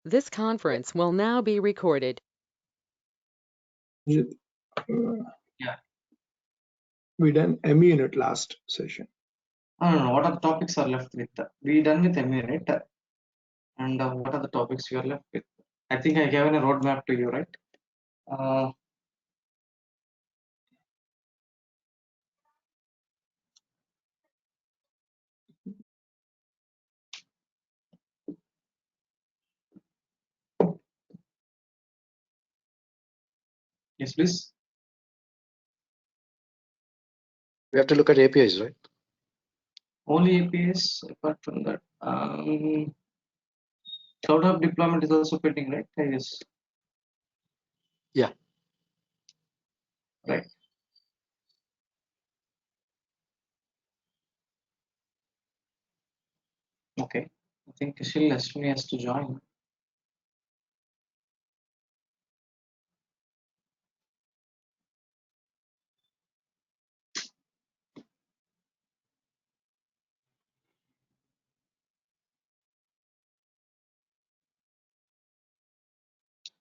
This conference will now be recorded. Yeah. We done ME unit last session. I don't know what are the topics are left with. We done with ME unit, and what are the topics we are left with? I think I gave a roadmap to you, right? Yes, please. We have to look at APIs, right? Only APIs. Apart from that, Cloud Hub deployment is also pending, right? I guess. Yeah. Right. Okay. I think still Ashwini has to join.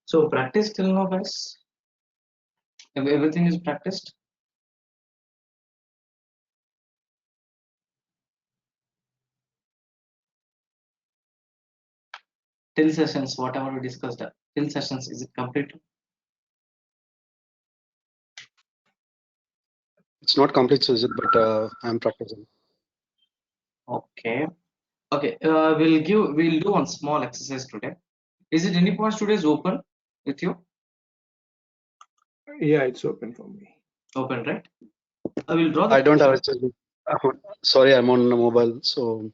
So practice till now, guys. Everything is practiced. Till sessions, whatever we discussed, till sessions, is it complete? It's not complete, Sujit, but I'm practicing. Okay. Okay. We'll do one small exercise today. Is it any point today is open with you? Yeah, it's open for me. Open, right? I will draw. I don't have it. Sorry, I'm on the mobile, so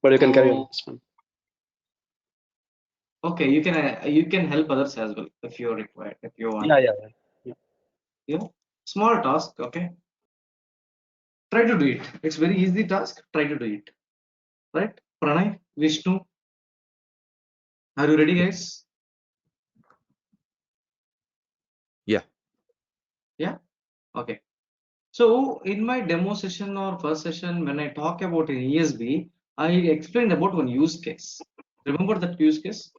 but you can carry on. It's fine. Okay, you can help others as well if you are required, if you want. Yeah. Small task. Okay. Try to do it. It's very easy task. Try to do it. Right? Pranay, Vishnu. Are you ready, guys? Yeah. Yeah. Okay. So in my demo session or first session, when I talk about an ESB, I explained about one use case. Remember that use case?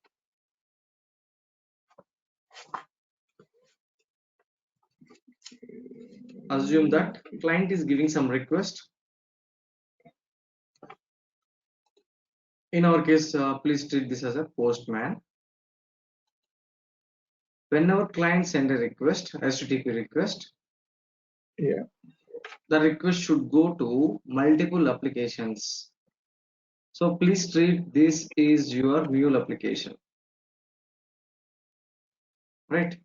Assume that client is giving some request. In our case, please treat this as a postman. Whenever client send a request, HTTP request, yeah, the request should go to multiple applications. So please treat this is your Mule application, right?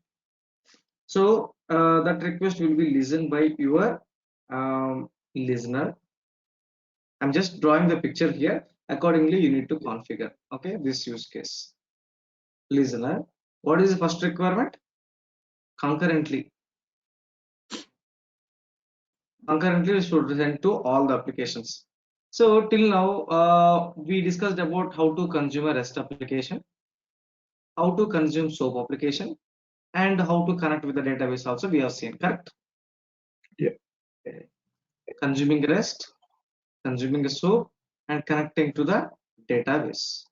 So that request will be listened by your listener. I'm just drawing the picture here. Accordingly, you need to configure. Okay, this use case. Listener. What is the first requirement? Concurrently. Concurrently, we should send to all the applications. So till now, we discussed about how to consume a REST application, how to consume SOAP application, and how to connect with the database. Also, we have seen, correct? Yeah. Okay. Consuming REST, consuming a SOAP, and connecting to the database,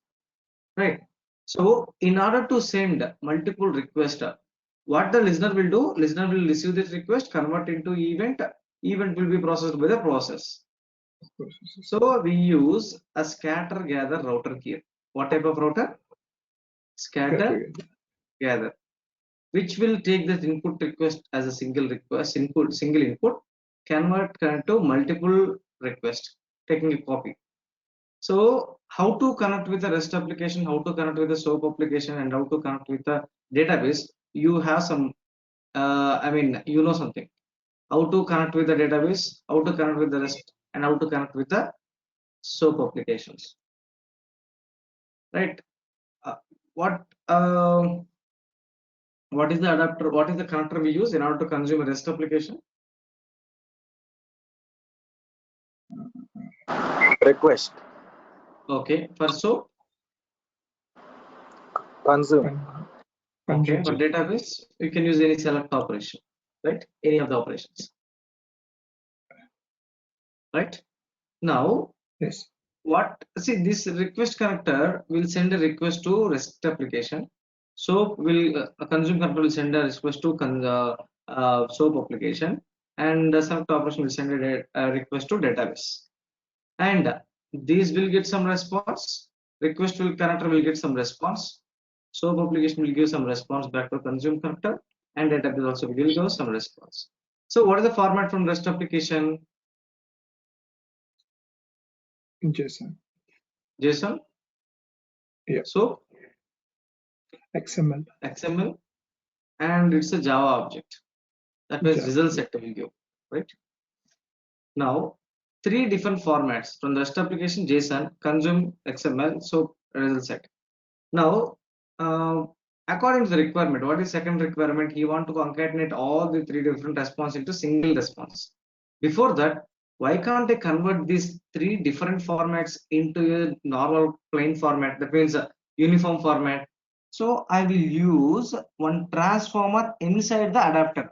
right? So in order to send multiple requests, what the listener will do, listener will receive this request, convert into event, event will be processed by the process. So we use a scatter gather router here. What type of router? Scatter gather, which will take this input request as a single request, single input, convert to multiple requests, taking a copy. So how to connect with the REST application, how to connect with the SOAP application, and how to connect with the database, you have some, you know something. How to connect with the database, how to connect with the REST, and how to connect with the SOAP applications. Right? What is the adapter? What is the connector we use in order to consume a REST application? Request. Okay. For SOAP? Consume. Okay. For database, you can use any select operation, right? Any of the operations. Right? Now, yes. what, see, this request connector will send a request to REST application. SOAP will consume connector will send a request to SOAP application, and the select operation will send a request to database, and these will get some response. Request will connector will get some response. SOAP application will give some response back to consume connector, and database also will give some response. So what is the format from REST application? JSON. JSON. Yeah. So XML. XML, and it's a Java object. That means Java. result set will give, right? Now, three different formats from the REST application: JSON, consume, XML, so result set. Now, according to the requirement, what is second requirement? He want to concatenate all the three different response into single response. Before that, why can't I convert these three different formats into a normal plain format? That means a uniform format. So I will use one transformer inside the adapter.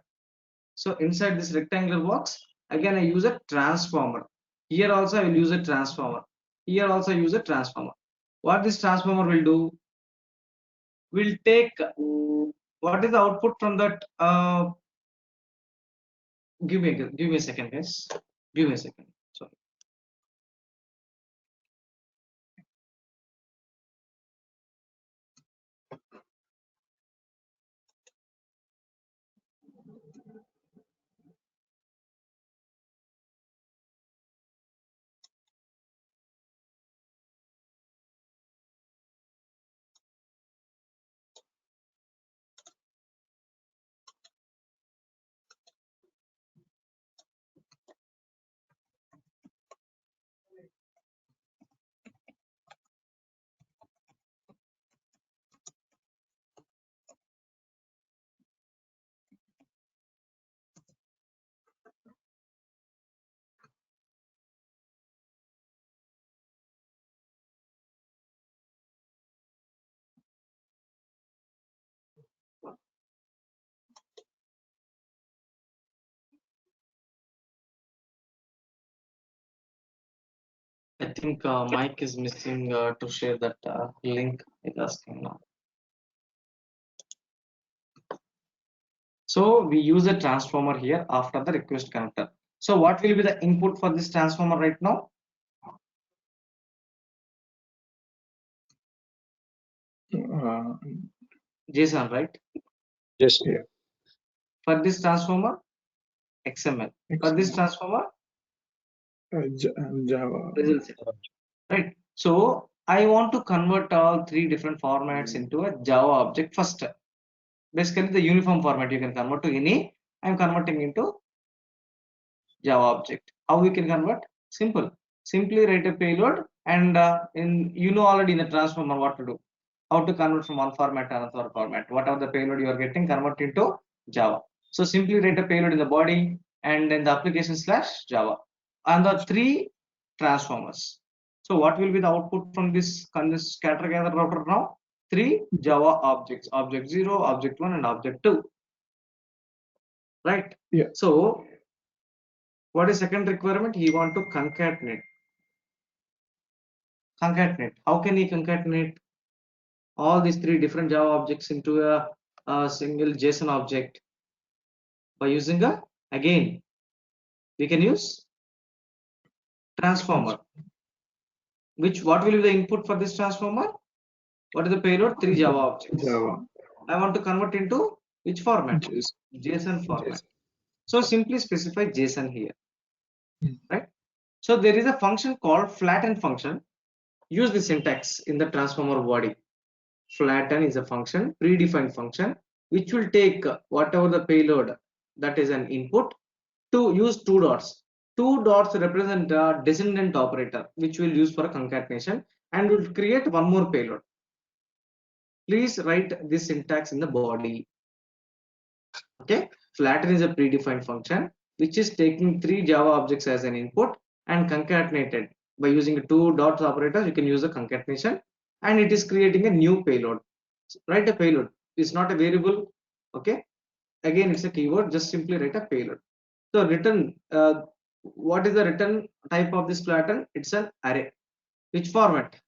So inside this rectangular box, again I use a transformer. Here also I will use a transformer. Here also I use a transformer. What this transformer will do? Will take what is the output from that? Give me a second, guys. Give me a second. Sorry. I think Mike is missing to share that link. It's asking now. So we use a transformer here after the request connector. So what will be the input for this transformer right now? JSON, right? Yes. Yeah. For this transformer, XML. For this transformer, Java. result set, right? So I want to convert all three different formats into a Java object first. Basically, the uniform format you can convert to any. I'm converting into Java object. How we can convert? Simple. Simply write a payload, and you know already in the transformer what to do. How to convert from one format to another format. Whatever the payload you are getting, convert into Java. So simply write a payload in the body and then the application / Java. And the three transformers. So what will be the output from this scatter gather router now? Three Java objects: object 0, object 1, and object 2. Right? Yeah. So what is second requirement? He want to concatenate. How can he concatenate all these three different Java objects into a single JSON object? By using again, we can use transformer. What will be the input for this transformer? What is the payload? Three Java objects. Java. I want to convert into which format? JSON format. So simply specify JSON here. Right? So there is a function called flatten function. Use the syntax in the transformer body. Flatten is a function, predefined function, which will take whatever the payload that is an input to use two dots. Two dots represent a descendant operator, which we'll use for a concatenation, and will create one more payload. Please write this syntax in the body. Okay, flatten is a predefined function which is taking three Java objects as an input and concatenated by using two dots operators. You can use a concatenation, and it is creating a new payload. Write a payload. It's not a variable. Okay, again it's a keyword. Just simply write a payload. So return. What is the return type of this flatten? It's an array. Which format?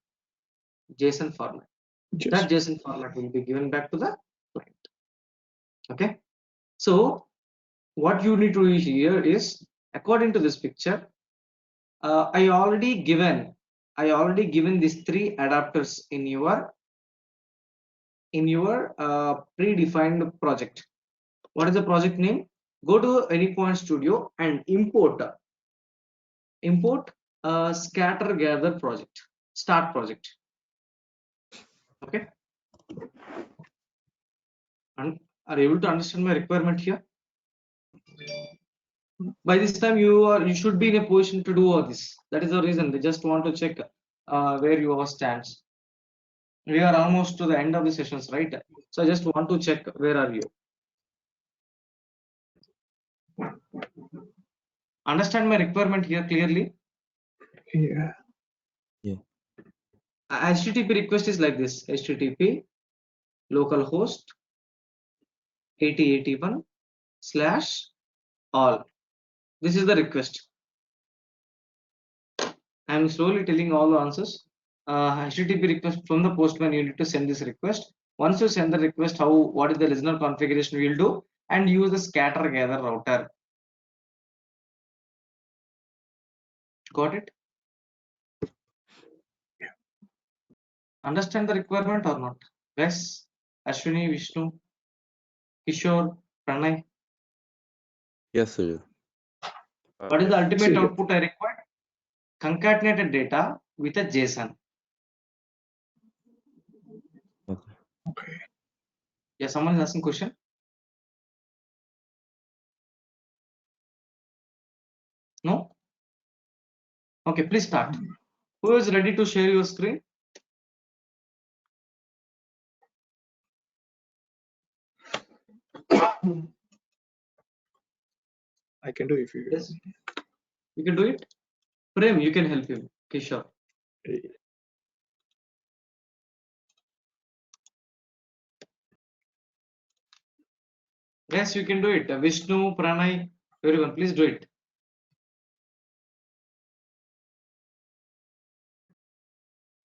JSON format. That Just JSON format will be given back to the client. Okay. So what you need to do here is, according to this picture, I already given these three adapters in your predefined project. What is the project name? Go to AnyPoint Studio and import scatter gather project, start project. Okay, and are you able to understand my requirement here? By this time you should be in a position to do all this. That is the reason they just want to check where you are stands. We are almost to the end of the sessions, right? So I just want to check where are you. Understand my requirement here clearly? yeah. HTTP request is like this: HTTP localhost 8081/all. This is the request. I am slowly telling all the answers. HTTP request from the postman. You need to send this request. Once you send the request, what is the listener configuration we will do, and use the scatter gather router. Got it? Understand the requirement or not? Yes. Ashwini, Vishnu, Kishore, Pranay. Yes, Sujit. What is the ultimate Sujit. output I require? Concatenated data with a JSON. Okay. Yeah, someone is asking question. No? Okay, please start. Who is ready to share your screen? I can do if you. Yes. You can do it. Prem, you can help him. Kishore. Yes, you can do it. Vishnu, Pranay, everyone, please do it.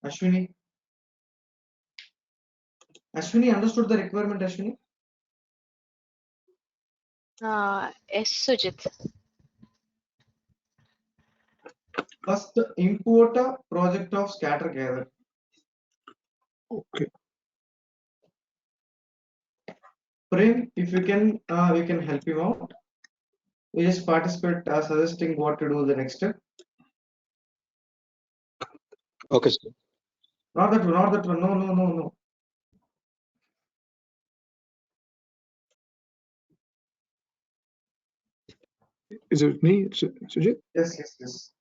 Ashwini. Ashwini understood the requirement, Ashwini? Yes, Sujit. First, import a project of scatter gather. Okay. Prem, if you can help him out. We just participate suggesting what to do the next step. Okay, sir. Not that one. No. Is it me, Sujit? Yes.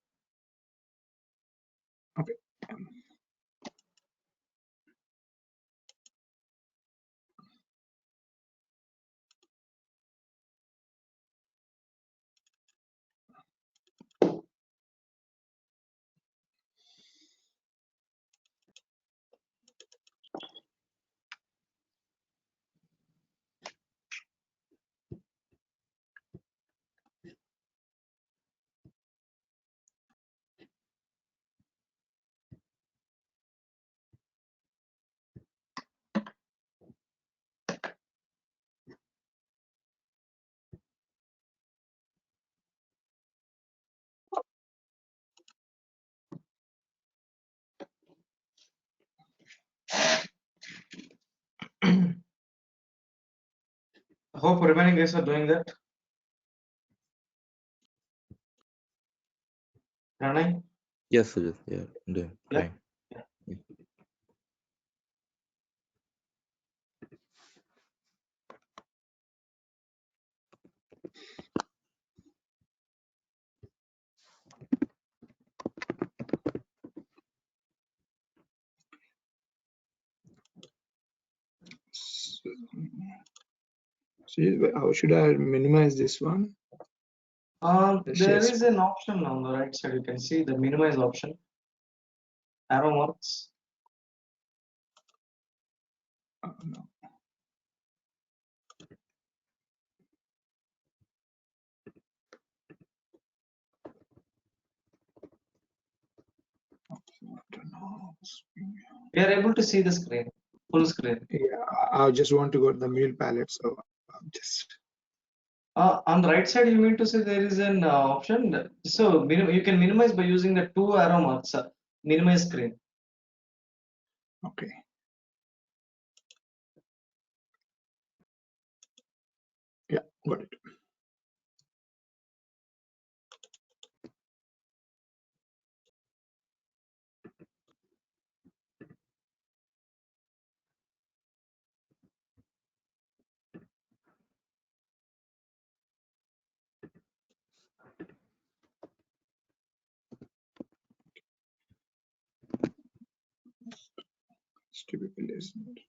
Okay. Hope remaining guys are doing that. Pranay? Yes, Sujit. Yeah, Yeah. trying. Sujit, how should I minimize this one? There Yes. is an option on the right side. You can see the minimize option. Arrow marks. No. We are able to see the screen, full screen. Yeah, I just want to go to the mule palette, so I'm just On the right side, you mean to say there is an option. So you can minimize by using the two arrow marks. Minimize screen. okay. Yeah, got it. It's typical, isn't it?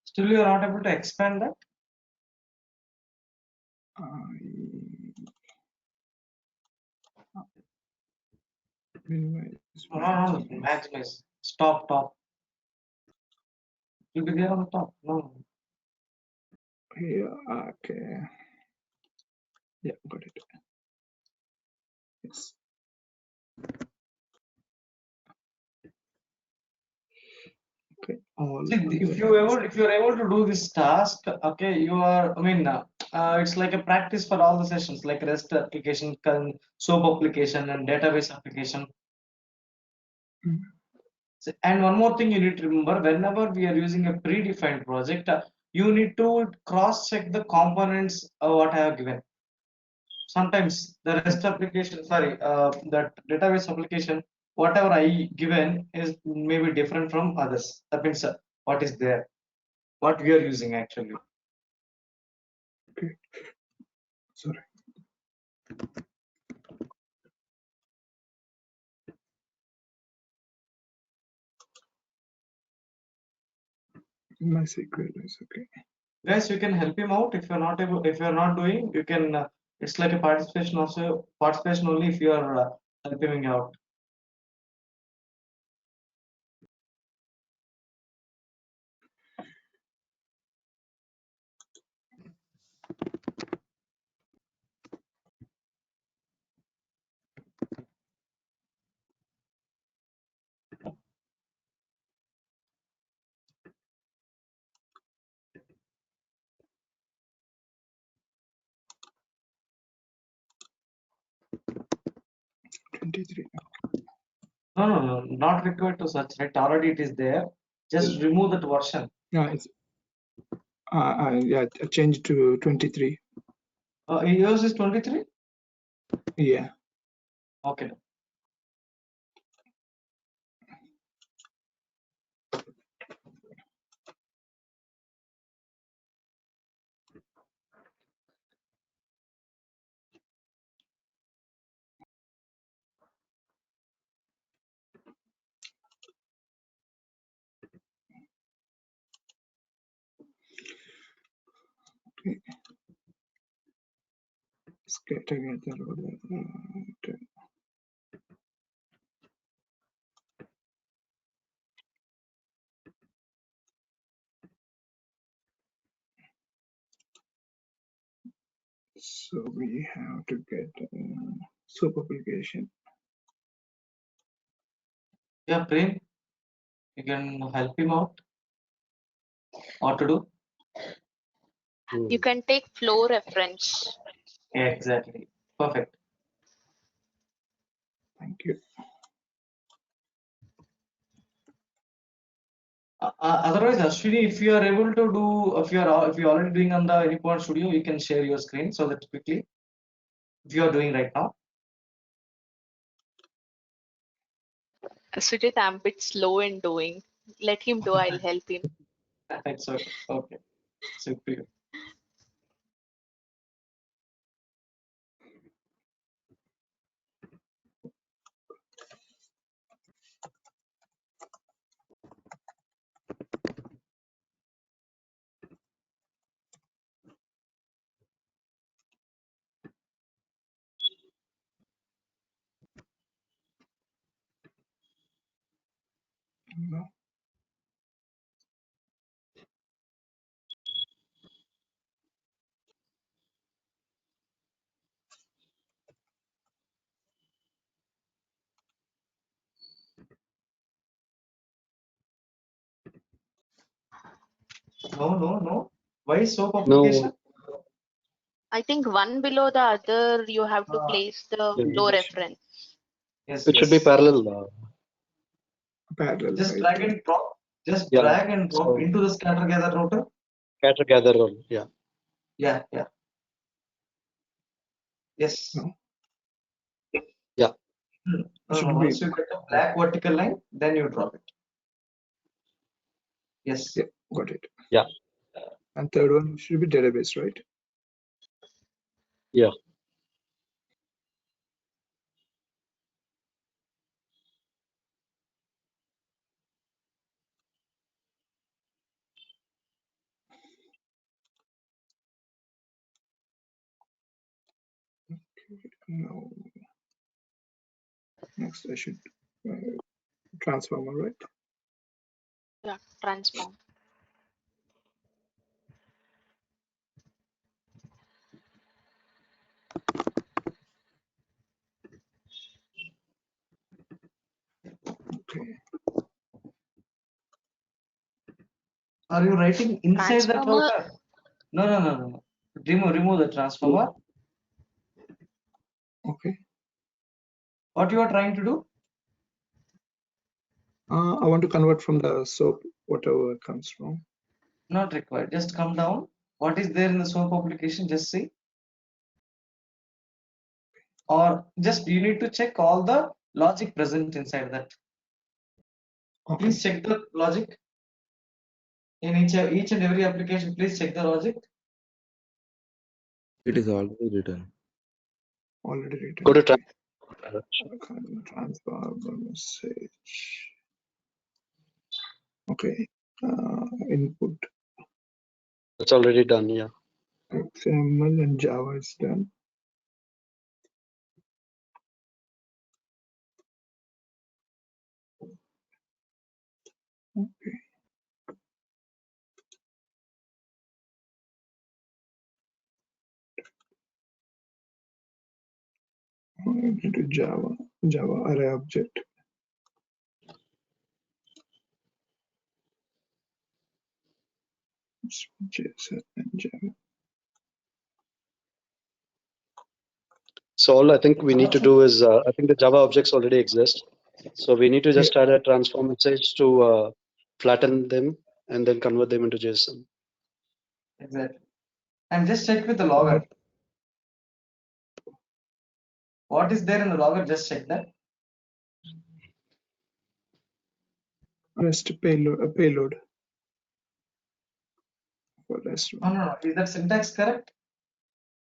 Still, you are not able to expand that. Minimize. No, maximize. Stop, top. You'll be there on the top. No. Yeah, okay. Yeah, got it. Yes. Okay. All See, if you're able to do this task, okay, you are. I mean, it's like a practice for all the sessions, like REST application, SOAP application, and database application. Mhm. And one more thing you need to remember: whenever we are using a predefined project, you need to cross-check the components what I have given. Sometimes the REST application, sorry, that database application, whatever I given is maybe different from others. That means what is there, what we are using actually. Okay. Sorry. MySQL is okay. Guys, you can help him out if you're not able, if you're not doing, you can. It's like a participation also. Participation only if you are helping him out. $23. No, not required to search. Right, already it is there. Just remove that version. Yeah, it's yeah, I changed to 23. Yours is 23. Yeah. Okay. Okay. Let's get together. Okay. So we have to get SOAP application. Yeah, Prem, you can help him out. What to do? You can take flow reference. Yeah, exactly. Perfect. Thank you. Otherwise, Ashwini, if you are able to do, if you're already doing on the Anypoint Studio, you can share your screen so that quickly. If you are doing right now. Sujit, I'm a bit slow in doing. Let him do, I'll help him. It's okay. Okay. So, No. Why SOAP No, application? I think one below the other, you have to Uh, place the yeah, flow reference. Yes, it should be yes. parallel. Parallel, Just right? drag and drop. Just Yeah. drag and drop So into the scatter gather router. scatter gather role. Yeah. Yeah. Yes. No. Yeah. Should be Once you get a black vertical line, then you drop it. Yes. Yeah, got it. Yeah. And third one should be database, right? Yeah. No. Next I should transformer, right? Yeah, transform. Okay. Are you writing inside that Transformer. router? No. Remove the transformer. Okay. What you are trying to do? I want to convert from the SOAP, whatever comes from. Not required. Just come down. What is there in the SOAP application? Just see. Or just you need to check all the logic present inside that. Okay. Please check the logic. In each and every application, please check the logic. It is already written. Already written. Go to Okay. transfer. Transfer message. Okay. Input It's already done. Yeah. XML and Java is done. Okay. Into Java array object. JSON and Java. So all I think we need to do is, I think the Java objects already exist. So we need to just add a transform message to flatten them and then convert them into JSON. Exactly. And just check with the logger. What is there in the logger? Just check that. REST payload. For REST one. No. Is that syntax correct?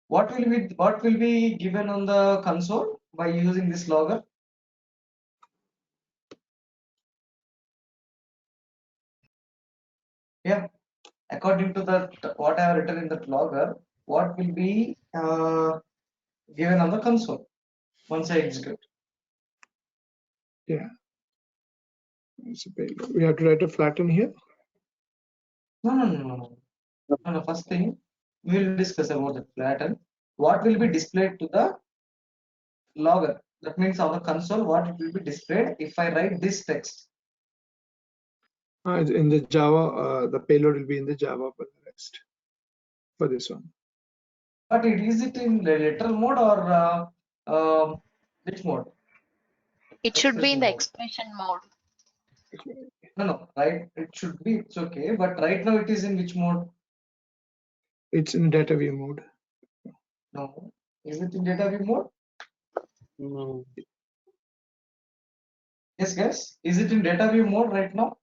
What will be given on the console by using this logger? Yeah. According to that, what I have written in that logger, what will be given on the console once I execute? Yeah. It's a payload. We have to write a flatten here. No. First thing we will discuss about the flatten. What will be displayed to the logger? That means on the console, what it will be displayed if I write this text. In the Java, the payload will be in the Java for the rest. For this one. But is it in the literal mode or which mode? It should be in the Expression expression mode. No, right? It should be, it's okay. But right now it is in which mode? It's in data view mode. No. Is it in data view mode? No. Yes, guys. Is it in data view mode right now?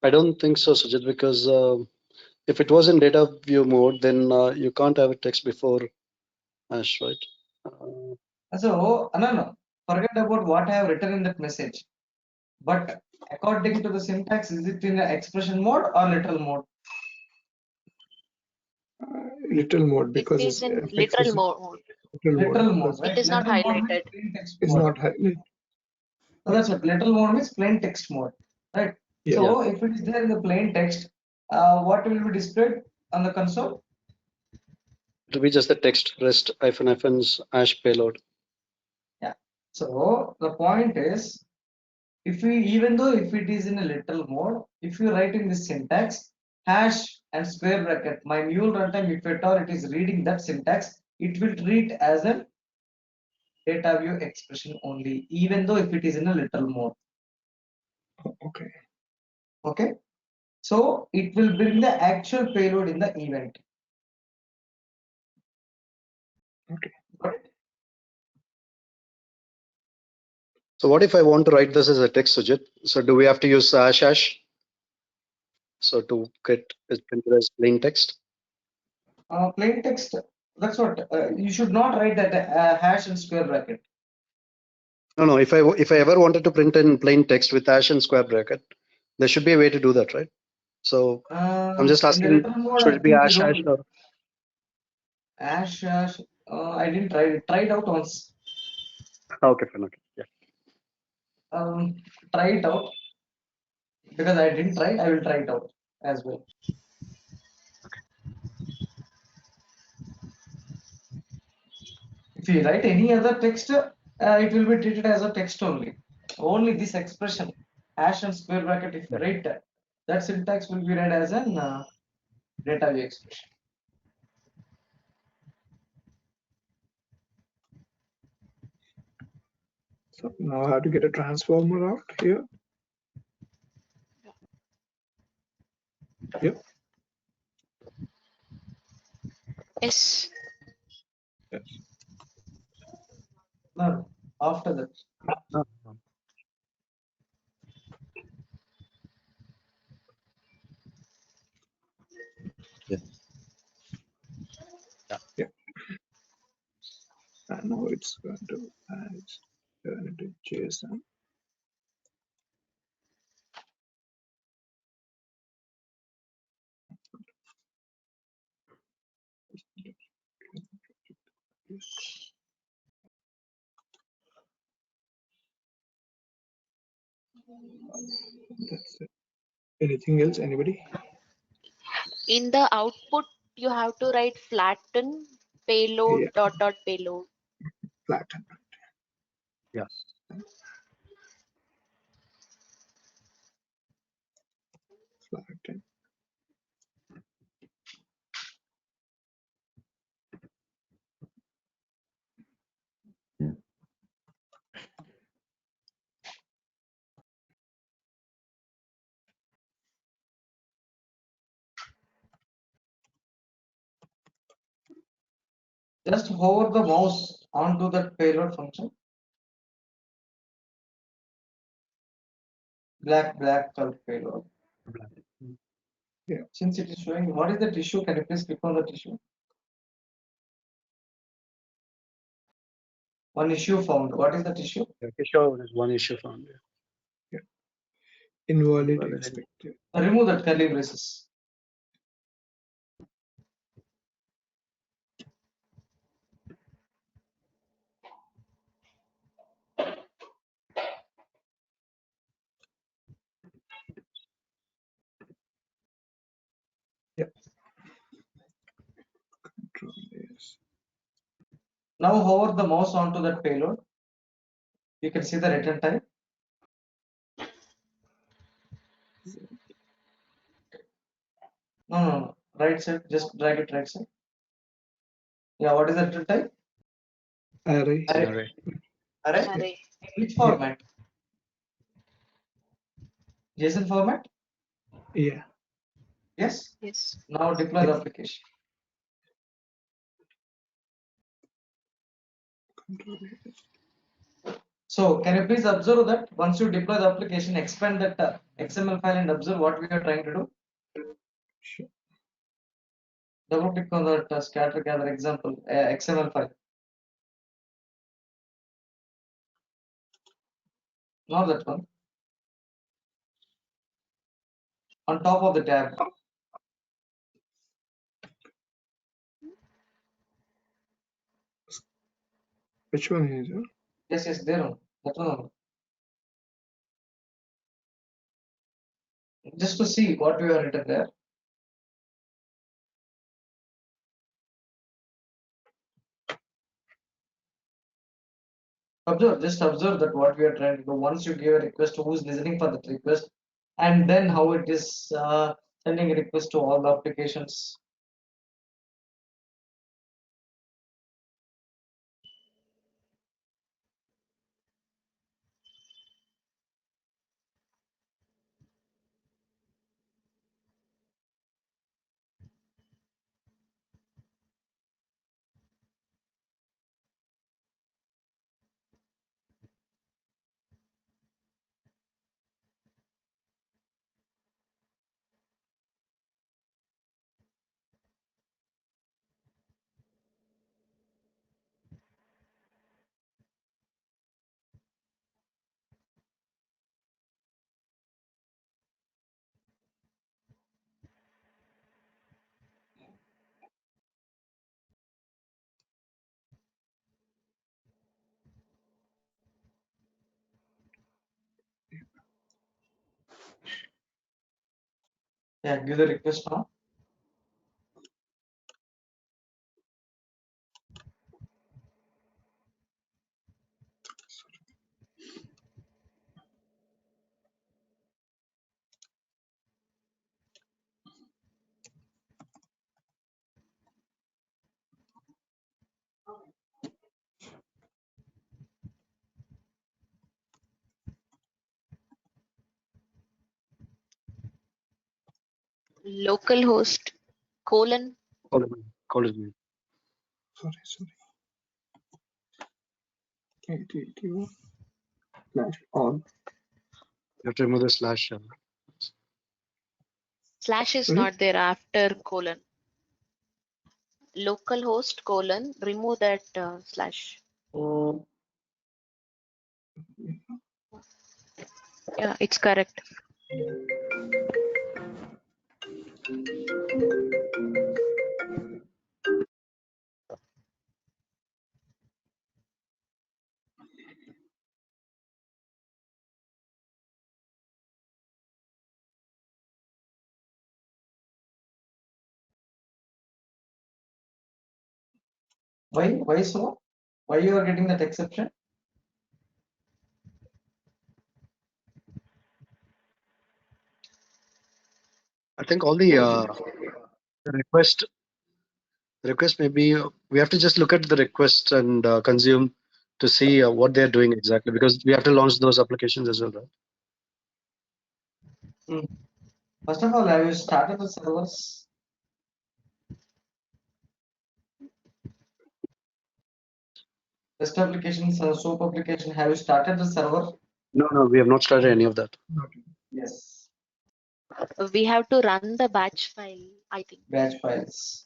I don't think so, Sujit, because if it was in data view mode, then you can't have a text before hash, right? So, no. Forget about what I have written in that message. But according to the syntax, is it in the expression mode or literal mode? Literal mode because It is in FX literal is mode. Literal mode, because right? It is not Literal mode means highlighted. plain text it's mode. not highlighted. So that's what literal mode means, plain text mode, right? Yeah. So if it is there in the plain text, what will be displayed on the console? It will be just the text rest -hash payload. Yeah. So the point is, even though if it is in a literal mode, if you write in this syntax, hash and square bracket, my mule runtime, if at all it is reading that syntax, it will treat as a data view expression only, even though if it is in a literal mode. Okay. Okay. So it will bring the actual payload in the event. Okay. Got it? So what if I want to write this as a text, Sujit? So do we have to use hash? So to get it printed as plain text? Plain text. That's what you should not write that hash and square bracket. No. If I ever wanted to print in plain text with hash and square bracket, there should be a way to do that, right? So I'm just In the asking, literal mode, should I it be think you hash don't. or? Hash. I didn't try it. Tried out once. Okay, fine. Okay. Yeah. Try it out because I didn't try. I will try it out as well. If you write any other text, it will be treated as a text only. Only this expression, hash and square bracket, if you write that syntax will be read as an data view expression. So now I have to get a transformer out here. Yep. Yes. Yes. No, after that. Yeah. And now it's going to turn into JSON. That's it. Anything else? Anybody? In the output, you have to write flatten payload Yeah. dot payload. Flatten. Yeah. Flatten. Just hover the mouse onto that payload function. Black color payload. Yeah. Since it is showing, what is the tissue? Can you please click on the tissue? One issue found. What is the tissue? Okay, sure. There's one issue found. Yeah. Invalid Invalid. inspector. Remove that curly braces. Yeah. Control S. Now hover the mouse onto that payload. You can see the return type. No. Right side, just drag it right side. Yeah, what is the return type? Array. Array. Array? Array. Which format? JSON format? Yeah. Yes. Yes. Now deploy the application. Control S. So can you please observe that once you deploy the application, expand that XML file and observe what we are trying to do. Sure. Double click on that scatter gather example XML file. Not that one. On top of the tab. Which one is it? Yes, there one. That one only. Just to see what we have written there. Just observe that what we are trying to do. Once you give a request, who is listening for that request, and then how it is sending a request to all the applications. Yeah, give the request now. Localhost colon. Call it me. Sorry. 881 / all. You have to remove the slash. Slash is Sorry? not there after colon. Localhost colon. Remove that slash. Yeah, it's correct. Why? Why so? Why you are getting that exception? I think all the request maybe we have to just look at the request and consume to see what they're doing exactly, because we have to launch those applications as well, right? First of all, have you started the servers? REST applications, SOAP application. Have you started the server? No, we have not started any of that. Yes. We have to run the batch file, I think. Batch files.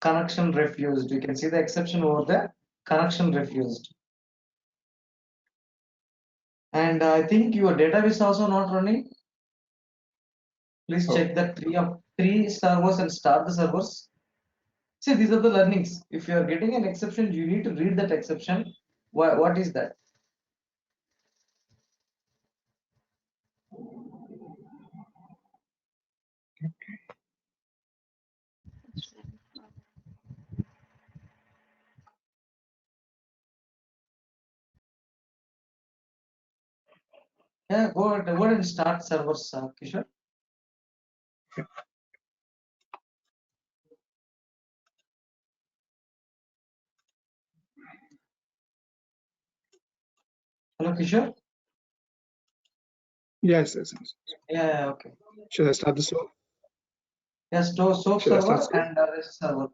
Connection refused. You can see the exception over there. Connection refused. And I think your database also not running. Please check that three servers and start the servers. See, these are the learnings. If you are getting an exception, you need to read that exception. What is that? Yeah, go ahead and start servers, Kishore. Hello, Kishore. Yes. Yeah, okay. Should I start the SOAP? Yes, SOAP Should I server start SOAP? and REST server.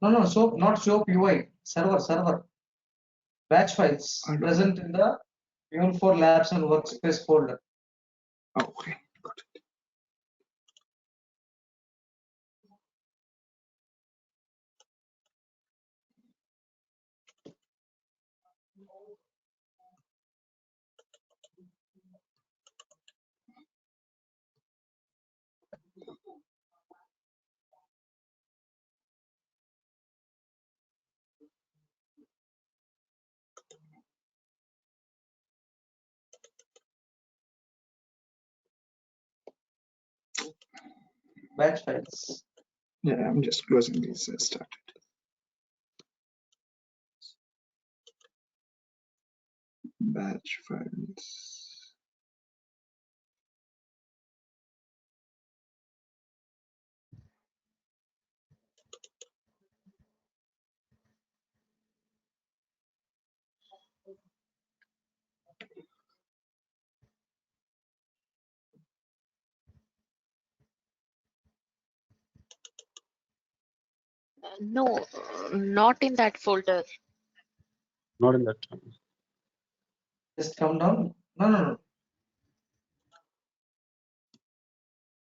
No, SOAP, not SOAP UI. Server. Batch files I got it. present in the Mule4 Labs and Workspace folder. Oh, okay. batch files. Yeah, I'm just closing these started. Batch files. No, not in that folder. Not in that. Just come down. No.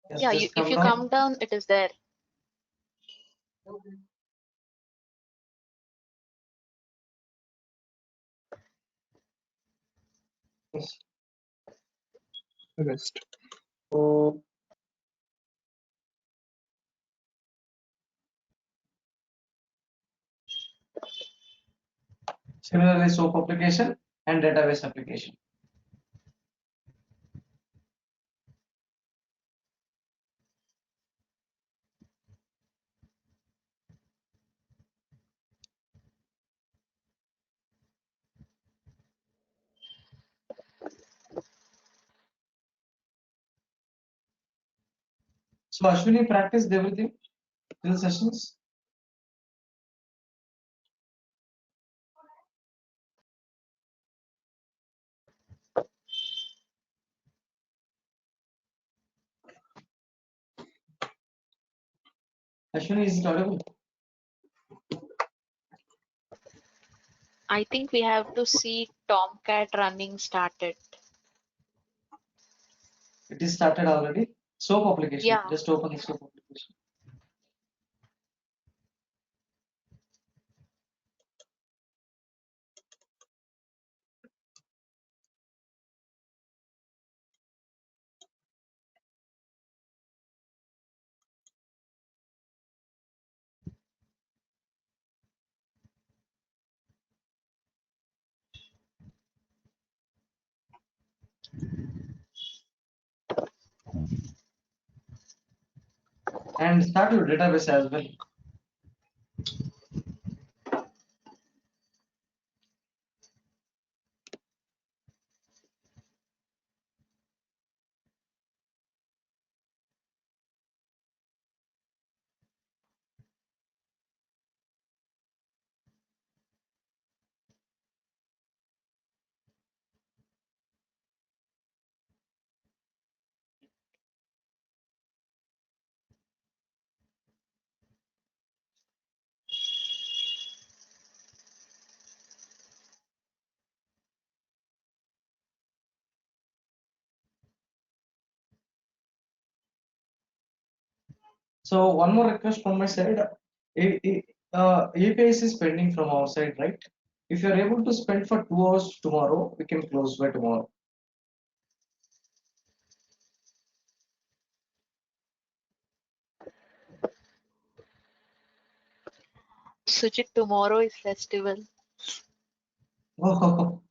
Yes, Yeah, just if you down. come down, it is there. Yes. Rest. So similarly, SOAP application and database application. So Ashwini practiced everything till sessions. Ashwini, is it audible? I think we have to see Tomcat running started. It is started already. SOAP application. Yeah. Just open the SOAP application. And start your database as well. So one more request from my side. APIs is pending from our side, right? If you are able to spend for 2 hours tomorrow, we can close by tomorrow. Sujit, tomorrow is festival. Oh,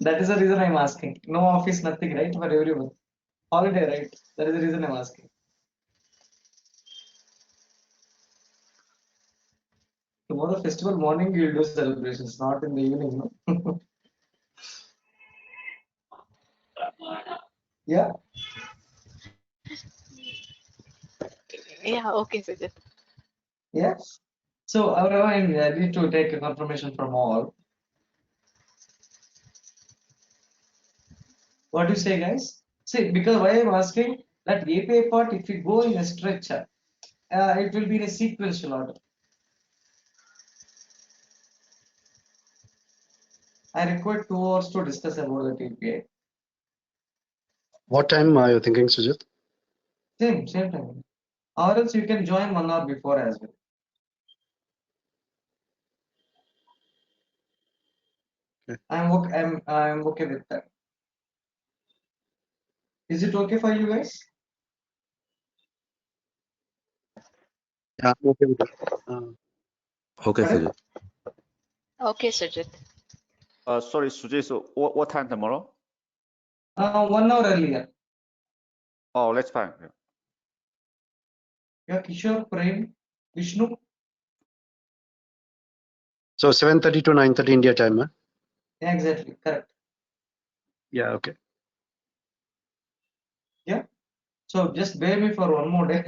that is the reason I'm asking. No office, nothing, right? For everyone. Holiday, right? That is the reason I'm asking. Tomorrow festival morning you'll do celebrations, not in the evening, no? Yeah. Yeah, okay, Sujit. Yes. So however, I need to take a confirmation from all. What do you say, guys? See, because why I'm asking that API part, if you go in a stretch, it will be in a sequential order. I require 2 hours to discuss about that API. What time are you thinking, Sujit? Same time. Or else you can join 1 hour before as well. Okay. I'm okay with that. Is it okay for you guys? Yeah, I'm okay with that. Okay, Pardon? Sujit. Okay, Sujit. Sorry, Sujit, so what time tomorrow? 1 hour earlier. Oh, that's fine. Yeah. Yeah, Kishore, Prem, Vishnu. So 7:30 to 9:30 India time, huh? Yeah, exactly, correct. Yeah, okay. Yeah. So just bear me for one more day.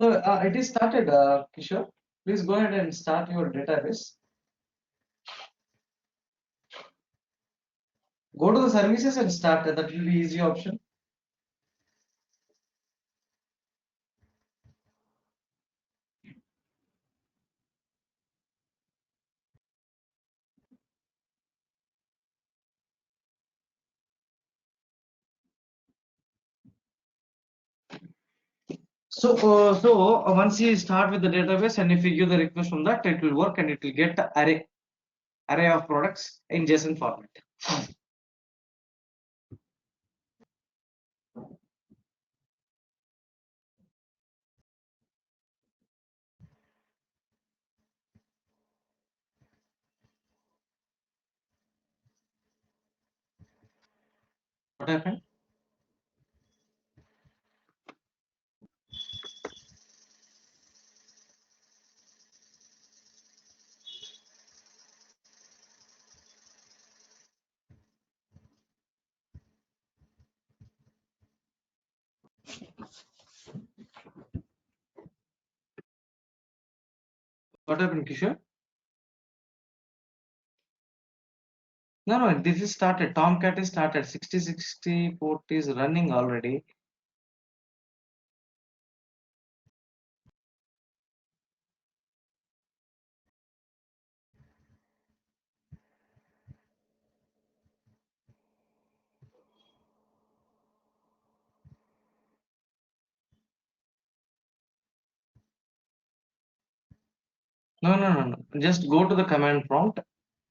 So it is started, Kishore. Please go ahead and start your database. Go to the services and start. That will be easy option. So once you start with the database and if you give the request from that, it will work and it will get the array of products in JSON format. What happened? What happened, Kishore? No, this is started. Tomcat is started. 6060 port is running already. No. Just go to the command prompt.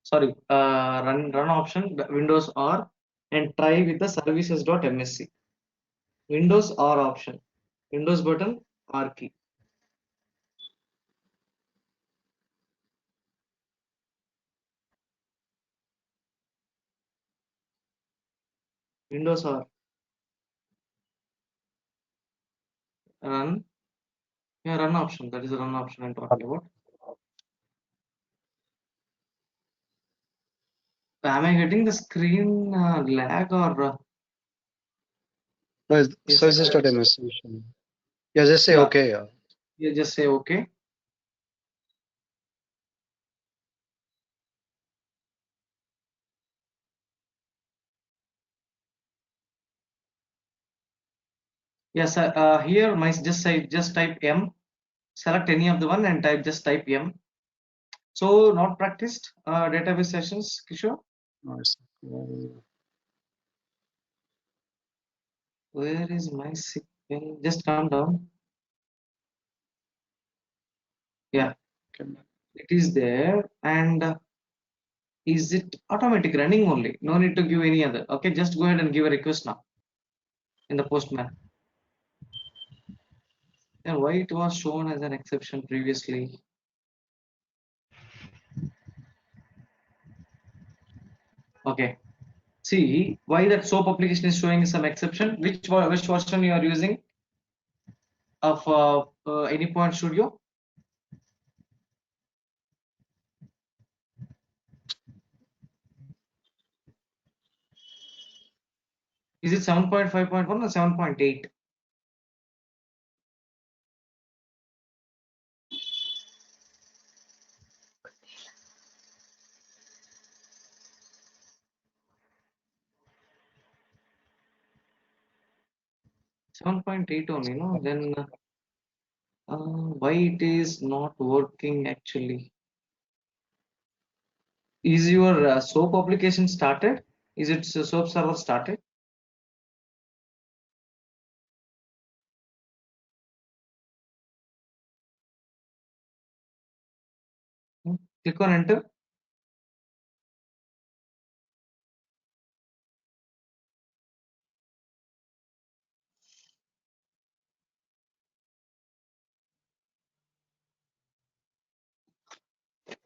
Sorry, run option, the Windows R, and try with the services.msc. Windows R option. Windows button, R key. Windows R. Run. Yeah, run option. That is the run option I'm talking about. Am I getting the screen lag or? No, Yes, so it's just a message. Yeah, just say yeah. okay. Yeah. You just say okay. Yes, here my just type M. Select any of the one and type M. So not practiced database sessions, Kishore. Nice. Where is my signal? Just calm down. Yeah, Okay. it is there. And is it automatic running only? No need to give any other. Okay, just go ahead and give a request now in the postman. And why it was shown as an exception previously? Okay. See why that soap application is showing some exception. Which version you are using of AnyPoint Studio? Is it 7.5.1 or 7.8? Seven point eight only, no? Then why it is not working actually? Is your SOAP application started? Is it SOAP server started? Click on enter.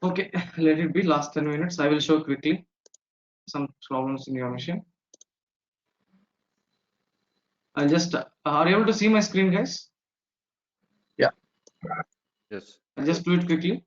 Okay, let it be last 10 minutes. I will show quickly some problems in your machine. I'll just, are you able to see my screen, guys? Yes. I'll just do it quickly.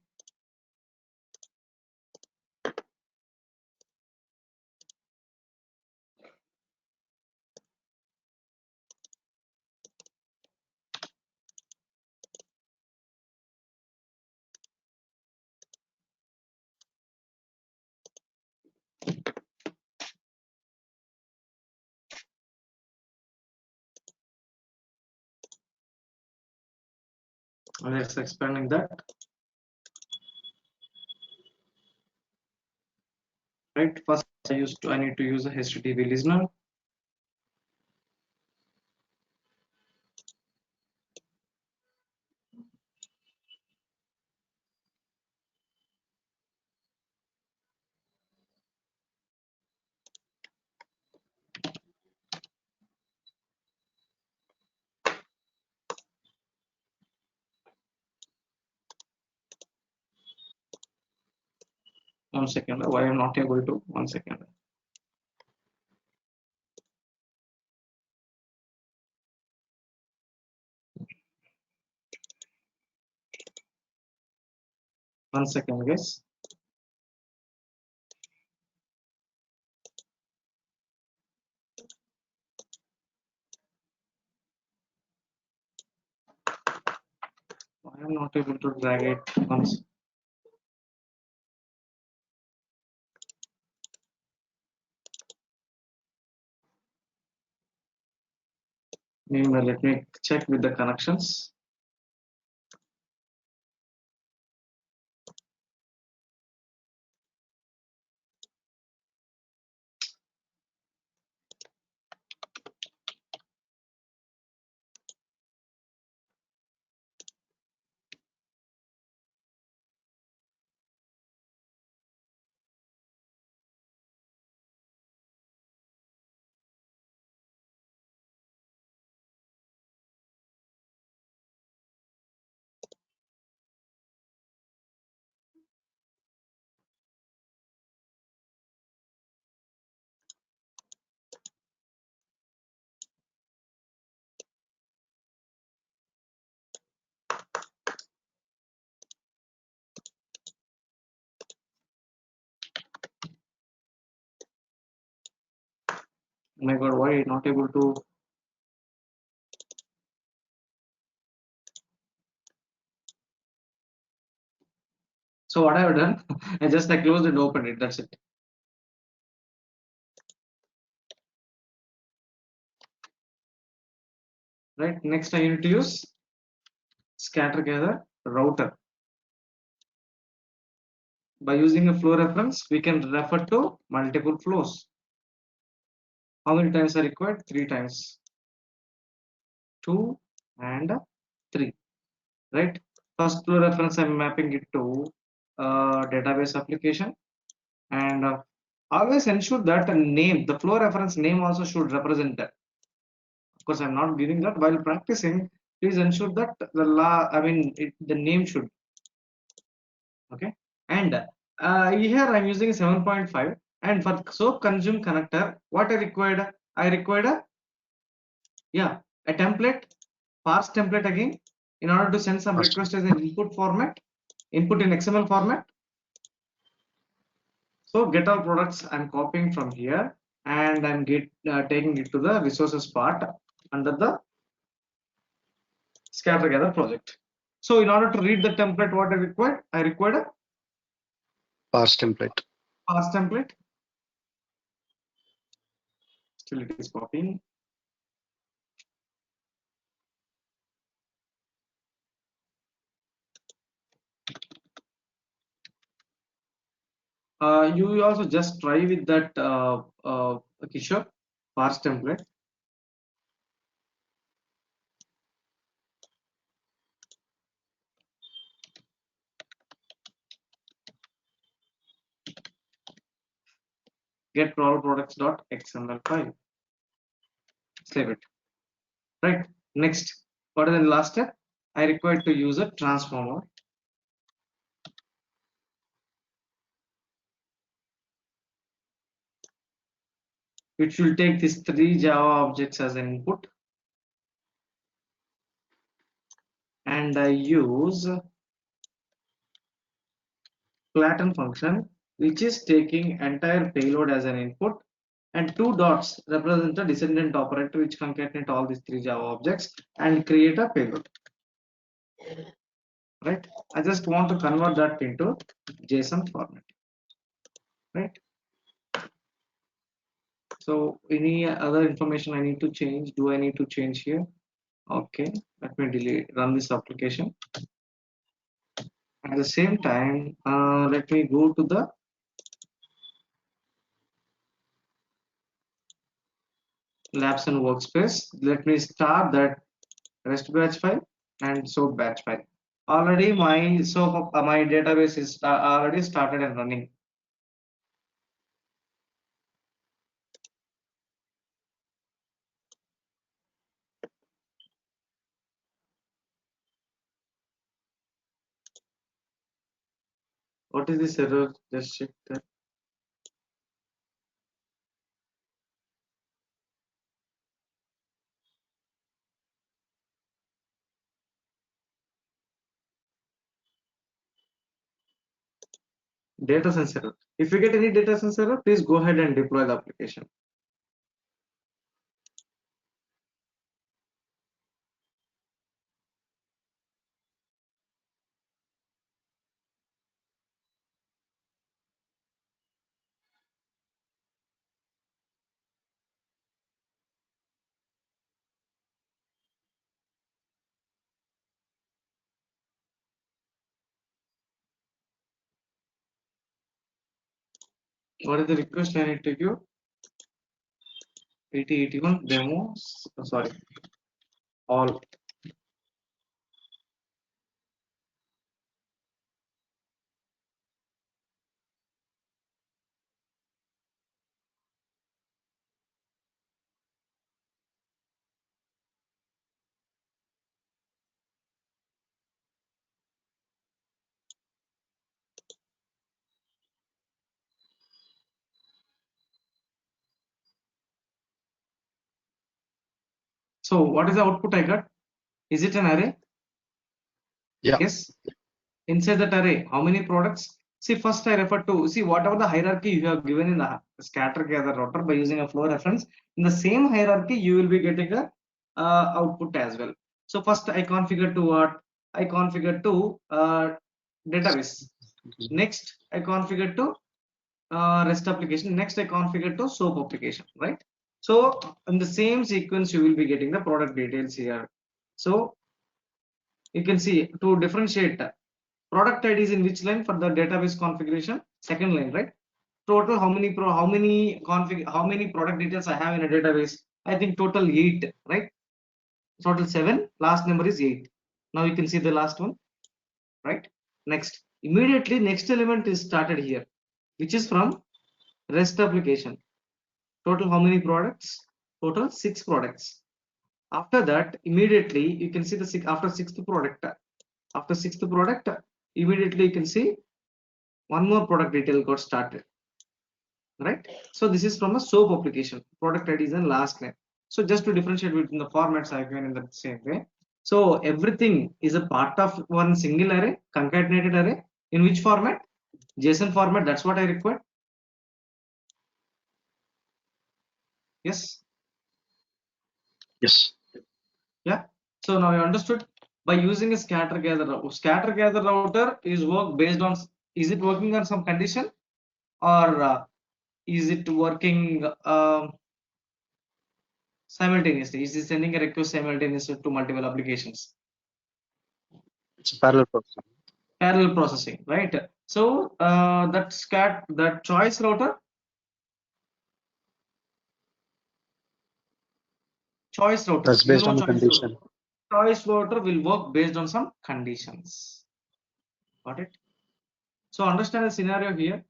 Let's expanding that. Right, first I need to use a HTTP listener. One second, why I'm not able to? 1 second. One second, guys. I am not able to drag it once. Meanwhile, let me check with the connections. Oh my God, why not able to? So what I have done, I closed and opened it. That's it. Right. Next, I need to use scatter gather router. By using a flow reference, we can refer to multiple flows. How many times are required? 3 times. 2 and 3. Right. First flow reference, I'm mapping it to database application, and always ensure that a name, the flow reference name also should represent that. Of course, I'm not giving that. While practicing, please ensure that the name should. Okay. And here I'm using 7.5, and for SOAP consume connector, what I required? I required a template, parse template again, in order to send some request as an input format, input in XML format. So get all products I'm copying from here, and I'm taking it to the resources part under the scatter gather project. So in order to read the template, what I required a Parse template. parse template. Still it is copying. You also just try with that Kishore parse template. Get products.xml file. Save it. Right. Next, what is the last step? I require to use a transformer. which will take these 3 Java objects as an input, and I use flatten function, which is taking entire payload as an input, and 2 dots represent the descendant operator which concatenate all these 3 Java objects and create a payload. Right? I just want to convert that into JSON format. Right? So any other information I need to change? Do I need to change here? Okay, let me run this application. At the same time, let me go to the labs and workspace. Let me start that REST batch file and SOAP batch file. Already my SOAP my database is already started and running. What is this error? Just check that. Data sense error. If you get any data sense error, please go ahead and deploy the application. What is the request I need to give? 8081 demos. Sorry, all. So what is the output I got? Is it an array? Yeah. Yes. Inside that array, how many products? See, first I refer to, see, whatever the hierarchy you have given in the scatter gather router by using a flow reference, in the same hierarchy, you will be getting a output as well. So first I configure to what? I configure to database. Next, I configure to REST application. Next, I configure to SOAP application, right? So in the same sequence, you will be getting the product details here. So you can see to differentiate product ID is in which line for the database configuration, second line, right? Total how many product details I have in a database? I think total 8, right? Total 7, last number is 8. Now you can see the last one, right? Next, immediately next element is started here, which is from REST application. Total how many products? Total 6 products. After that, immediately you can see the after sixth product, immediately you can see one more product detail got started, right? So this is from a SOAP application. Product ID is in last name. So just to differentiate between the formats I've given in the same way. So everything is a part of one single array, concatenated array. In which format? JSON format. That's what I require. Yes. Yes. Yeah. So now you understood. By using a scatter gather router is is it working on some condition, or is it working simultaneously? Is it sending a request simultaneously to multiple applications? It's a parallel processing. Parallel processing, right? So that choice router That's based on the condition. Choice router will work based on some conditions. Got it? So understand the scenario here.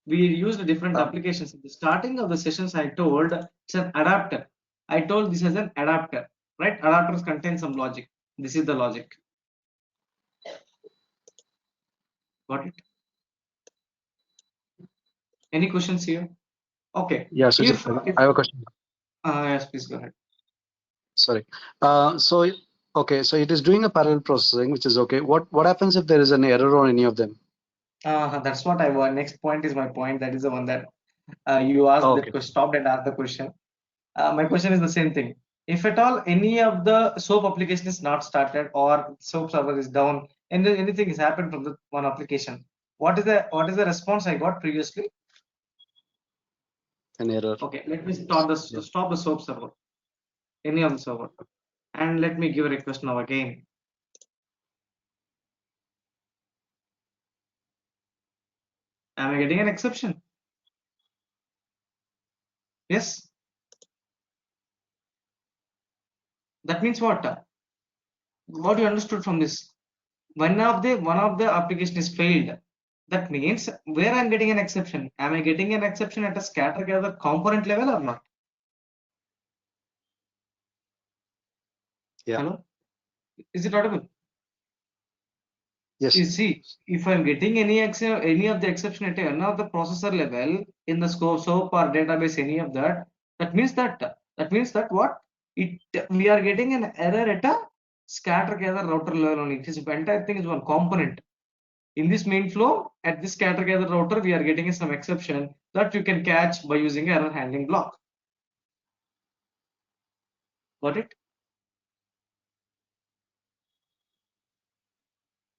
We used different applications. At the starting of the sessions, I told it's an adapter. I told this as an adapter, right? Adapters contain some logic. This is the logic. Got it? Any questions here? Okay. Yeah, so If I have a question. yes, please go ahead. Sorry. So okay, so it is doing a parallel processing, which is okay. What happens if there is an error on any of them? That's what I want. Next point is my point. That is the one that you asked Oh, that okay. question, stopped and asked the question. My question is the same thing. If at all any of the SOAP application is not started or SOAP server is down and then anything has happened from the one application, what is the response I got previously? An error. Okay, let me stop the Yeah. SOAP server, any of the server, and let me give a request now again. Am I getting an exception? Yes. That means what? What you understood from this? One of the application is failed. That means where I'm getting an exception. Am I getting an exception at a scatter gather component level or not? Yeah. Hello? Is it audible? Yes. You see, if I'm getting any of the exception at any of the processor level in the SOAP or database, any of that, that means that what? We are getting an error at a scatter gather router level only. This entire thing is one component. In this main flow, at this scatter gather router, we are getting some exception that you can catch by using error handling block. Got it?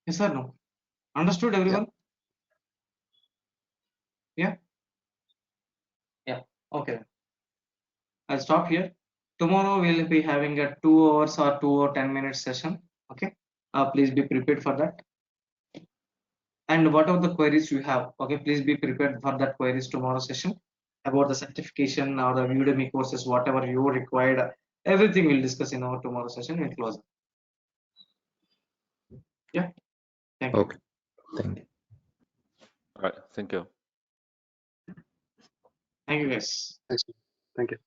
Yes or no? Understood, everyone? Yeah. Okay. I'll stop here. Tomorrow we'll be having a 2 hours or 2 or 10 minute session. Okay. Please be prepared for that. And whatever the queries you have, okay, please be prepared for that queries tomorrow session about the certification or the Udemy courses, whatever you required. Everything we'll discuss in our tomorrow session in close. Yeah. Thank you. Okay. Thank you. All right. Thank you. Thank you, guys. Thanks. Thank you.